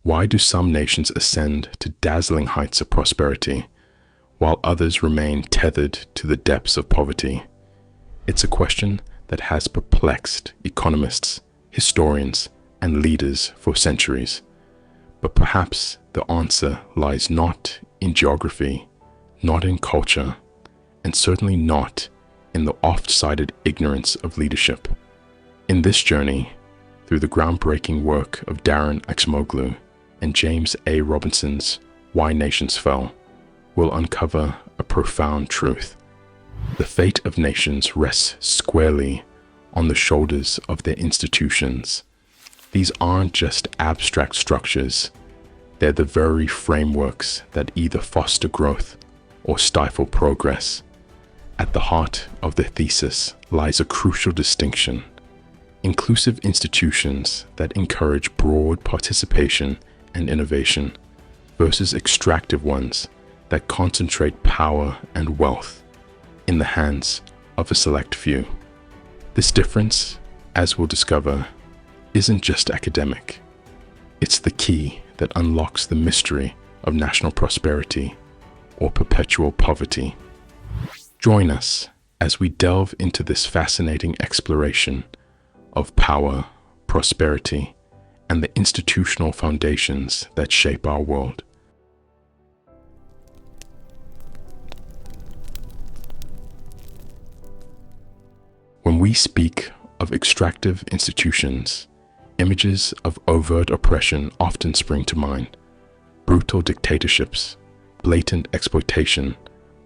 Why do some nations ascend to dazzling heights of prosperity, while others remain tethered to the depths of poverty? It's a question that has perplexed economists, historians, and leaders for centuries. But perhaps the answer lies not in geography, not in culture, and certainly not in the oft-cited ignorance of leadership. In this journey, through the groundbreaking work of Darren Acemoglu and James A. Robinson's Why Nations Fell, we'll uncover a profound truth. The fate of nations rests squarely on the shoulders of their institutions. These aren't just abstract structures, they're the very frameworks that either foster growth or stifle progress. At the heart of the thesis lies a crucial distinction: inclusive institutions that encourage broad participation and innovation versus extractive ones that concentrate power and wealth in the hands of a select few. This difference, as we'll discover, isn't just academic. It's the key that unlocks the mystery of national prosperity or perpetual poverty. Join us as we delve into this fascinating exploration of power, prosperity, and the institutional foundations that shape our world. When we speak of extractive institutions, images of overt oppression often spring to mind: brutal dictatorships, blatant exploitation,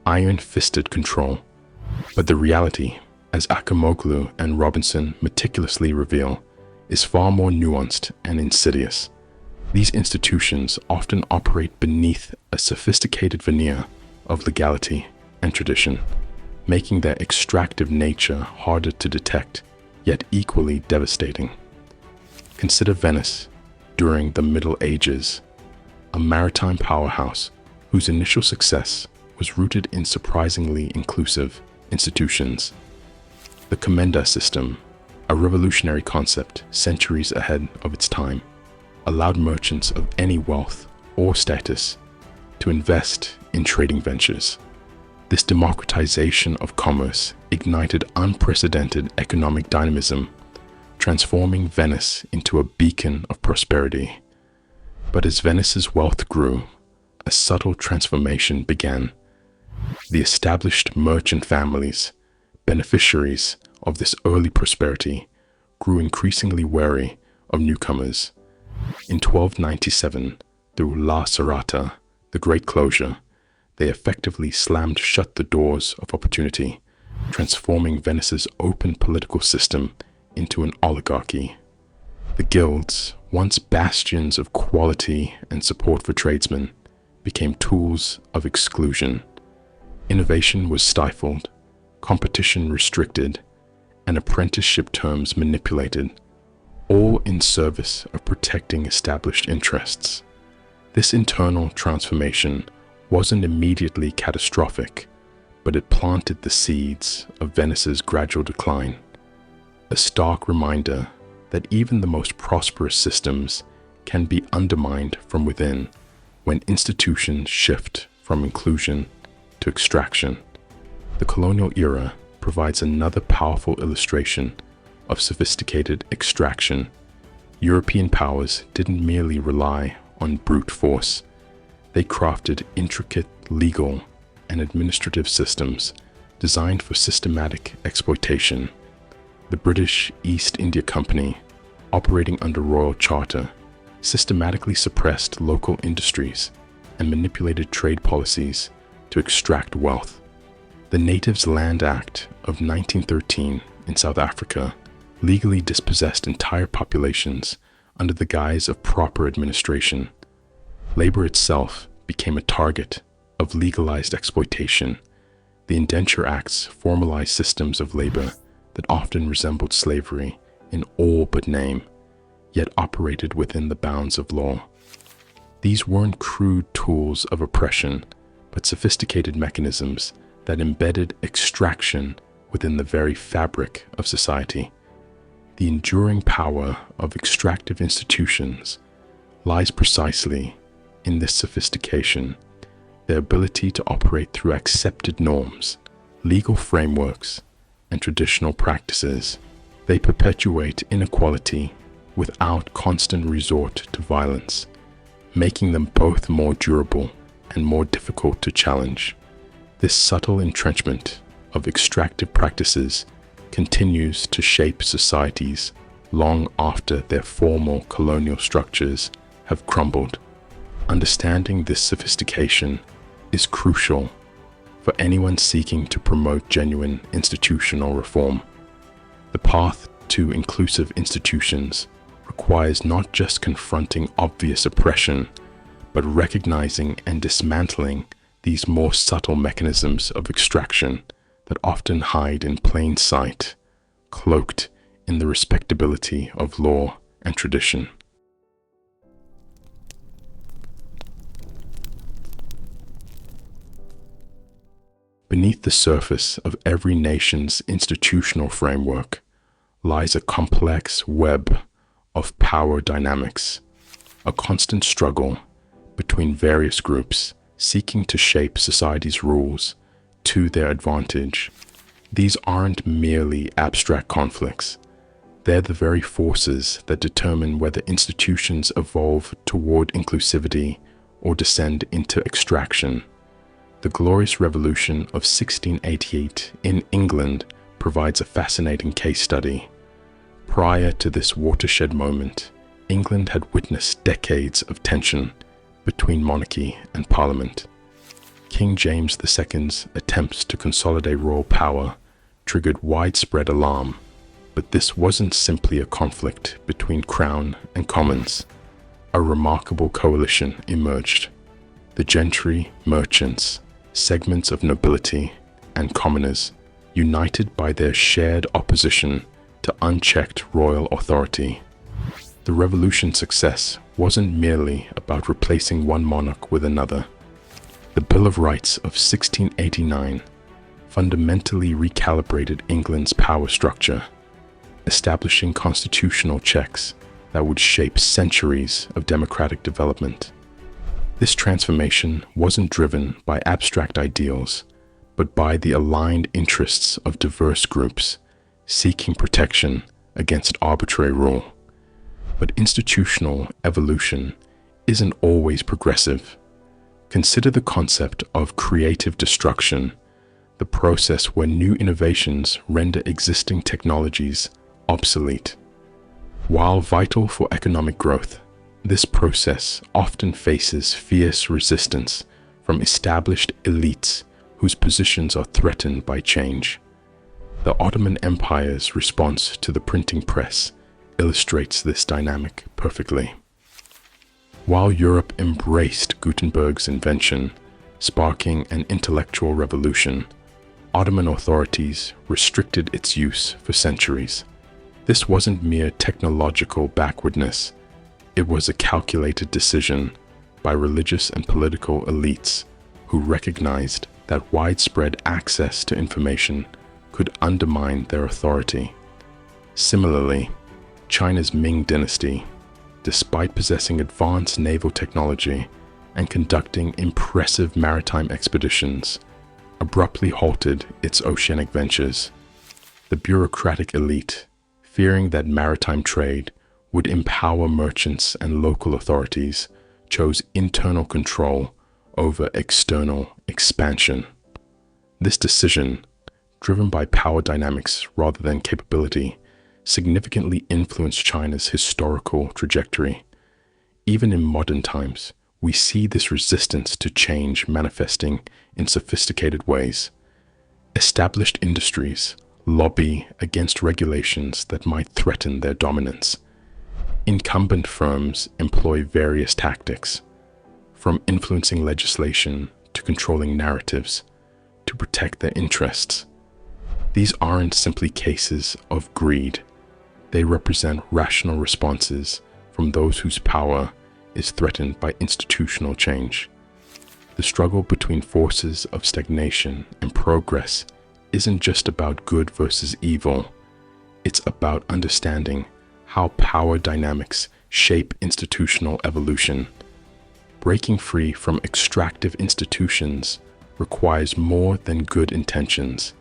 iron-fisted control. But the reality, as Acemoglu and Robinson meticulously reveal, is far more nuanced and insidious. These institutions often operate beneath a sophisticated veneer of legality and tradition, making their extractive nature harder to detect, yet equally devastating. Consider Venice during the Middle Ages, a maritime powerhouse whose initial success was rooted in surprisingly inclusive institutions. The commenda system, a revolutionary concept centuries ahead of its time, allowed merchants of any wealth or status to invest in trading ventures. This democratization of commerce ignited unprecedented economic dynamism, transforming Venice into a beacon of prosperity. But as Venice's wealth grew, a subtle transformation began. The established merchant families, beneficiaries of this early prosperity, grew increasingly wary of newcomers. In 1297, through La Serrata, the Great Closure, they effectively slammed shut the doors of opportunity, transforming Venice's open political system into an oligarchy. The guilds, once bastions of quality and support for tradesmen, became tools of exclusion. Innovation was stifled, competition restricted, and apprenticeship terms manipulated, all in service of protecting established interests. This internal transformation wasn't immediately catastrophic, but it planted the seeds of Venice's gradual decline. A stark reminder that even the most prosperous systems can be undermined from within when institutions shift from inclusion to extraction. The colonial era provides another powerful illustration of sophisticated extraction. European powers didn't merely rely on brute force. They crafted intricate legal and administrative systems designed for systematic exploitation. The British East India Company, operating under Royal Charter, systematically suppressed local industries and manipulated trade policies to extract wealth. The Natives Land Act of 1913 in South Africa legally dispossessed entire populations under the guise of proper administration. Labor itself became a target of legalized exploitation. The Indenture Acts formalized systems of labor that often resembled slavery in all but name, yet operated within the bounds of law. These weren't crude tools of oppression, but sophisticated mechanisms that embedded extraction within the very fabric of society. The enduring power of extractive institutions lies precisely in this sophistication, their ability to operate through accepted norms, legal frameworks, and traditional practices. They perpetuate inequality without constant resort to violence, making them both more durable and more difficult to challenge. This subtle entrenchment of extractive practices continues to shape societies long after their formal colonial structures have crumbled. Understanding this sophistication is crucial for anyone seeking to promote genuine institutional reform. The path to inclusive institutions requires not just confronting obvious oppression, but recognizing and dismantling these more subtle mechanisms of extraction that often hide in plain sight, cloaked in the respectability of law and tradition. Beneath the surface of every nation's institutional framework lies a complex web of power dynamics, a constant struggle between various groups seeking to shape society's rules to their advantage. These aren't merely abstract conflicts. They're the very forces that determine whether institutions evolve toward inclusivity or descend into extraction. The Glorious Revolution of 1688 in England provides a fascinating case study. Prior to this watershed moment, England had witnessed decades of tension between monarchy and parliament. King James II's attempts to consolidate royal power triggered widespread alarm, but this wasn't simply a conflict between Crown and Commons. A remarkable coalition emerged. The gentry, merchants, segments of nobility, and commoners, united by their shared opposition to unchecked royal authority. The revolution's success wasn't merely about replacing one monarch with another. The Bill of Rights of 1689 fundamentally recalibrated England's power structure, establishing constitutional checks that would shape centuries of democratic development. This transformation wasn't driven by abstract ideals, but by the aligned interests of diverse groups seeking protection against arbitrary rule. But institutional evolution isn't always progressive. Consider the concept of creative destruction, the process where new innovations render existing technologies obsolete. While vital for economic growth, this process often faces fierce resistance from established elites whose positions are threatened by change. The Ottoman Empire's response to the printing press illustrates this dynamic perfectly. While Europe embraced Gutenberg's invention, sparking an intellectual revolution, Ottoman authorities restricted its use for centuries. This wasn't mere technological backwardness. It was a calculated decision by religious and political elites who recognized that widespread access to information could undermine their authority. Similarly, China's Ming dynasty, despite possessing advanced naval technology and conducting impressive maritime expeditions, abruptly halted its oceanic ventures. The bureaucratic elite, fearing that maritime trade would empower merchants and local authorities, chose internal control over external expansion. This decision, driven by power dynamics rather than capability, significantly influenced China's historical trajectory. Even in modern times, we see this resistance to change manifesting in sophisticated ways. Established industries lobby against regulations that might threaten their dominance. Incumbent firms employ various tactics, from influencing legislation to controlling narratives, to protect their interests. These aren't simply cases of greed. They represent rational responses from those whose power is threatened by institutional change. The struggle between forces of stagnation and progress isn't just about good versus evil. It's about understanding how power dynamics shape institutional evolution. Breaking free from extractive institutions requires more than good intentions.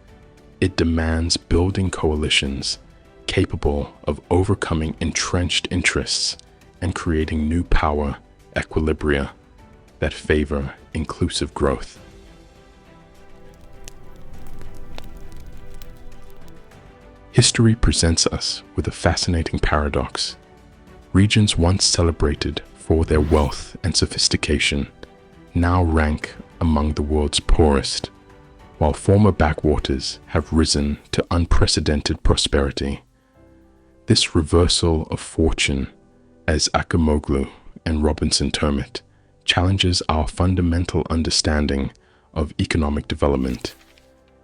It demands building coalitions capable of overcoming entrenched interests and creating new power equilibria that favor inclusive growth. History presents us with a fascinating paradox. Regions once celebrated for their wealth and sophistication now rank among the world's poorest, while former backwaters have risen to unprecedented prosperity. This reversal of fortune, as Acemoglu and Robinson term it, challenges our fundamental understanding of economic development.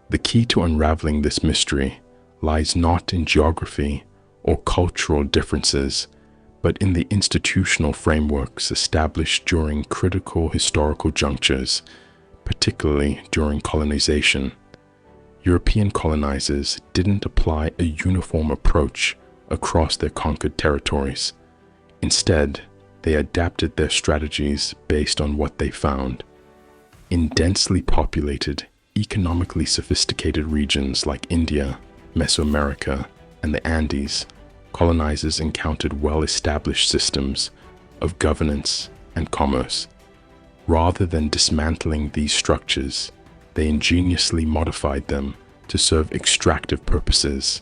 The key to unraveling this mystery lies not in geography or cultural differences, but in the institutional frameworks established during critical historical junctures, particularly during colonization. European colonizers didn't apply a uniform approach across their conquered territories. Instead, they adapted their strategies based on what they found. In densely populated, economically sophisticated regions like India, Mesoamerica, and the Andes, colonizers encountered well-established systems of governance and commerce. Rather than dismantling these structures, they ingeniously modified them to serve extractive purposes.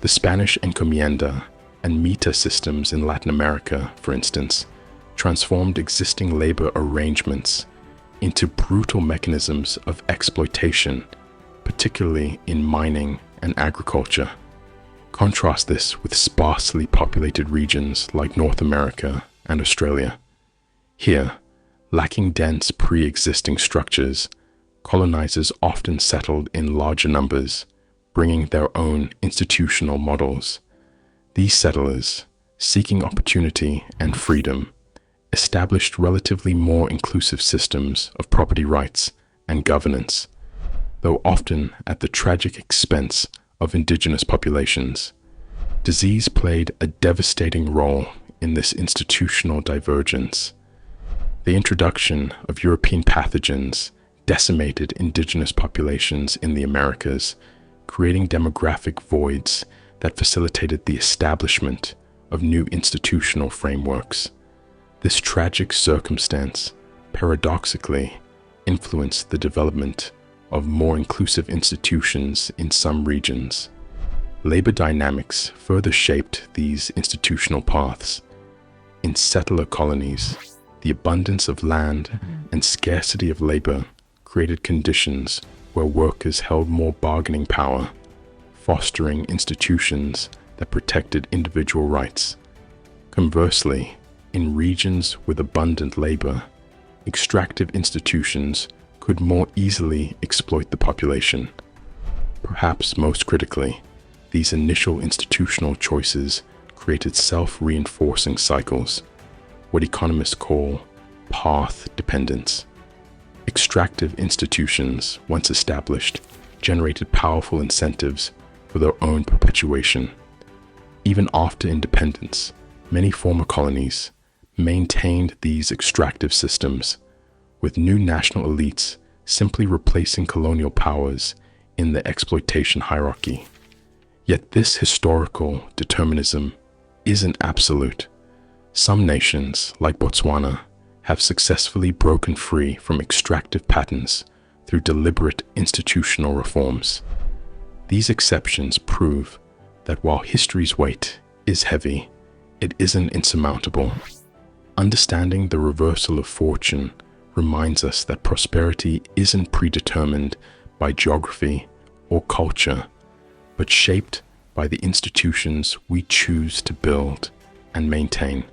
The Spanish encomienda and mita systems in Latin America, for instance, transformed existing labor arrangements into brutal mechanisms of exploitation, particularly in mining and agriculture. Contrast this with sparsely populated regions like North America and Australia. Here, lacking dense pre-existing structures, colonizers often settled in larger numbers, bringing their own institutional models. These settlers, seeking opportunity and freedom, established relatively more inclusive systems of property rights and governance, though often at the tragic expense of indigenous populations. Disease played a devastating role in this institutional divergence. The introduction of European pathogens decimated indigenous populations in the Americas, creating demographic voids that facilitated the establishment of new institutional frameworks. This tragic circumstance, paradoxically, influenced the development of more inclusive institutions in some regions. Labor dynamics further shaped these institutional paths. In settler colonies, the abundance of land and scarcity of labor created conditions where workers held more bargaining power, fostering institutions that protected individual rights. Conversely, in regions with abundant labor, extractive institutions could more easily exploit the population. Perhaps most critically, these initial institutional choices created self-reinforcing cycles, what economists call path dependence. Extractive institutions, once established, generated powerful incentives for their own perpetuation. Even after independence, many former colonies maintained these extractive systems, with new national elites simply replacing colonial powers in the exploitation hierarchy. Yet this historical determinism isn't absolute. Some nations, like Botswana, have successfully broken free from extractive patterns through deliberate institutional reforms. These exceptions prove that while history's weight is heavy, it isn't insurmountable. Understanding the reversal of fortune reminds us that prosperity isn't predetermined by geography or culture, but shaped by the institutions we choose to build and maintain.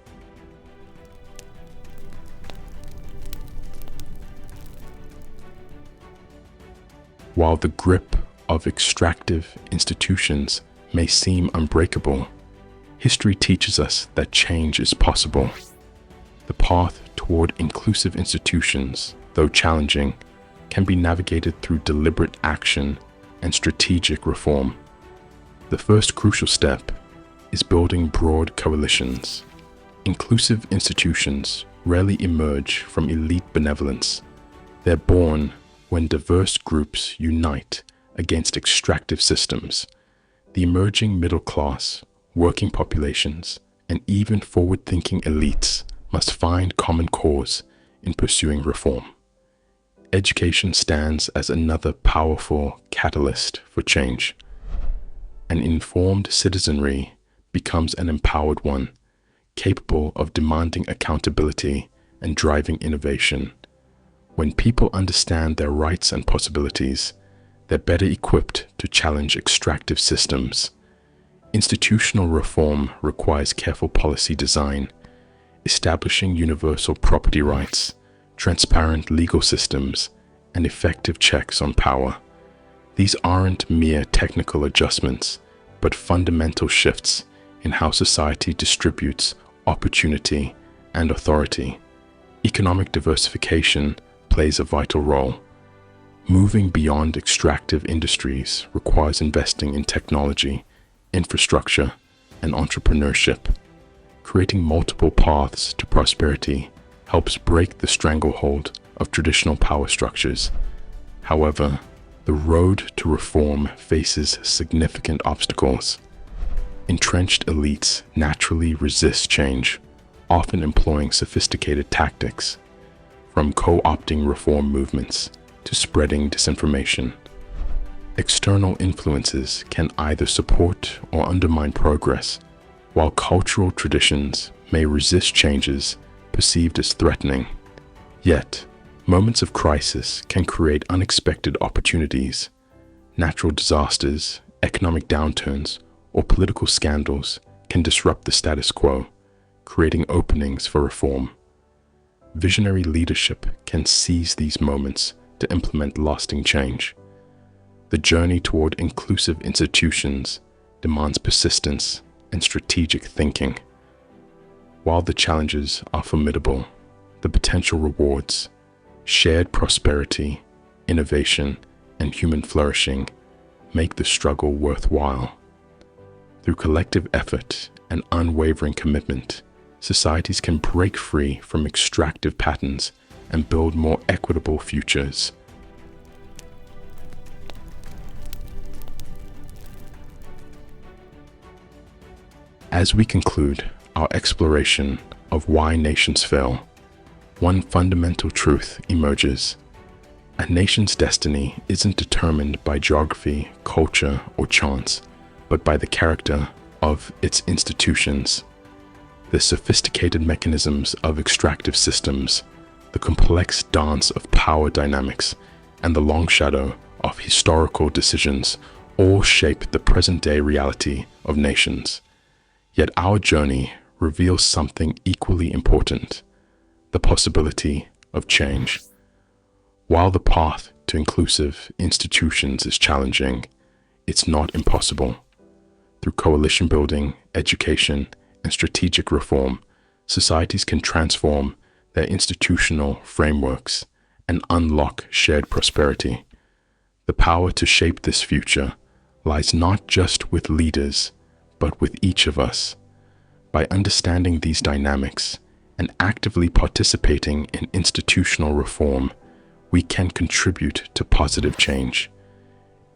While the grip of extractive institutions may seem unbreakable, history teaches us that change is possible. The path toward inclusive institutions, though challenging, can be navigated through deliberate action and strategic reform. The first crucial step is building broad coalitions. Inclusive institutions rarely emerge from elite benevolence. They're born when diverse groups unite against extractive systems. The emerging middle class, working populations, and even forward-thinking elites must find common cause in pursuing reform. Education stands as another powerful catalyst for change. An informed citizenry becomes an empowered one, capable of demanding accountability and driving innovation. When people understand their rights and possibilities, they're better equipped to challenge extractive systems. Institutional reform requires careful policy design, establishing universal property rights, transparent legal systems, and effective checks on power. These aren't mere technical adjustments, but fundamental shifts in how society distributes opportunity and authority. Economic diversification plays a vital role. Moving beyond extractive industries requires investing in technology, infrastructure, and entrepreneurship. Creating multiple paths to prosperity helps break the stranglehold of traditional power structures. However, the road to reform faces significant obstacles. Entrenched elites naturally resist change, often employing sophisticated tactics, from co-opting reform movements to spreading disinformation. External influences can either support or undermine progress, while cultural traditions may resist changes perceived as threatening. Yet, moments of crisis can create unexpected opportunities. Natural disasters, economic downturns, or political scandals can disrupt the status quo, creating openings for reform. Visionary leadership can seize these moments to implement lasting change. The journey toward inclusive institutions demands persistence and strategic thinking. While the challenges are formidable, the potential rewards, shared prosperity, innovation, and human flourishing make the struggle worthwhile. Through collective effort and unwavering commitment, societies can break free from extractive patterns and build more equitable futures. As we conclude our exploration of why nations fail, one fundamental truth emerges. A nation's destiny isn't determined by geography, culture, or chance, but by the character of its institutions. The sophisticated mechanisms of extractive systems, the complex dance of power dynamics, and the long shadow of historical decisions all shape the present-day reality of nations. Yet our journey reveals something equally important: the possibility of change. While the path to inclusive institutions is challenging, it's not impossible. Through coalition building, education, and strategic reform, societies can transform their institutional frameworks and unlock shared prosperity. The power to shape this future lies not just with leaders, but with each of us. By understanding these dynamics and actively participating in institutional reform, we can contribute to positive change.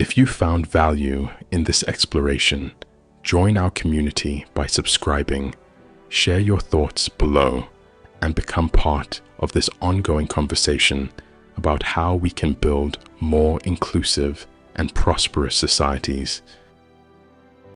If you found value in this exploration, join our community by subscribing, share your thoughts below, and become part of this ongoing conversation about how we can build more inclusive and prosperous societies.